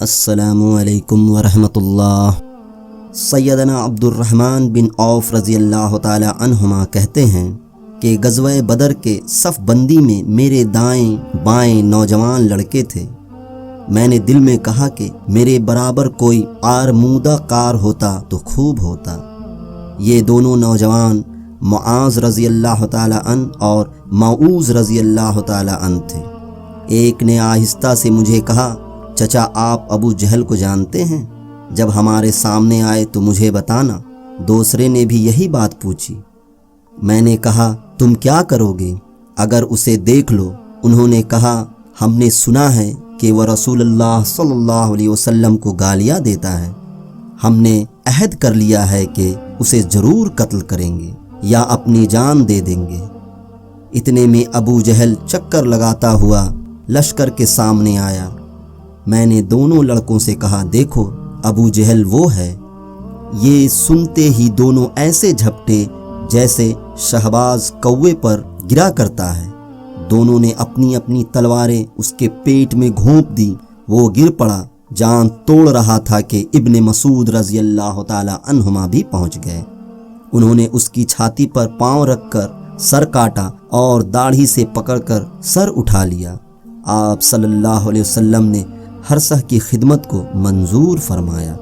السلام علیکم ورحمۃ اللہ۔ سیدنا عبد الرحمن بن عوف رضی اللہ تعالی عنہما کہتے ہیں کہ غزوہ بدر کے صف بندی میں میرے دائیں بائیں نوجوان لڑکے تھے۔ میں نے دل میں کہا کہ میرے برابر کوئی آرمودہ کار ہوتا تو خوب ہوتا۔ یہ دونوں نوجوان معاذ رضی اللہ تعالی عنہ اور معوذ رضی اللہ تعالی عنہ تھے۔ ایک نے آہستہ سے مجھے کہا، چچا آپ ابو جہل کو جانتے ہیں؟ جب ہمارے سامنے آئے تو مجھے بتانا۔ دوسرے نے بھی یہی بات پوچھی۔ میں نے کہا، تم کیا کرو گے اگر اسے دیکھ لو؟ انہوں نے کہا، ہم نے سنا ہے کہ وہ رسول اللہ صلی اللہ علیہ وسلم کو گالیاں دیتا ہے۔ ہم نے عہد کر لیا ہے کہ اسے ضرور قتل کریں گے یا اپنی جان دے دیں گے۔ اتنے میں ابو جہل چکر لگاتا ہوا لشکر کے سامنے آیا۔ میں نے دونوں لڑکوں سے کہا، دیکھو ابو جہل وہ ہے۔ یہ سنتے ہی دونوں ایسے جھپٹے جیسے شہباز کوے پر گرا کرتا ہے۔ دونوں نے اپنی اپنی تلواریں اس کے پیٹ میں گھونپ دی۔ وہ گر پڑا، جان توڑ رہا تھا کہ ابن مسعود رضی اللہ تعالی عنہما بھی پہنچ گئے۔ انہوں نے اس کی چھاتی پر پاؤں رکھ کر سر کاٹا اور داڑھی سے پکڑ کر سر اٹھا لیا۔ آپ صلی اللہ علیہ وسلم نے ہر سہ کی خدمت کو منظور فرمایا۔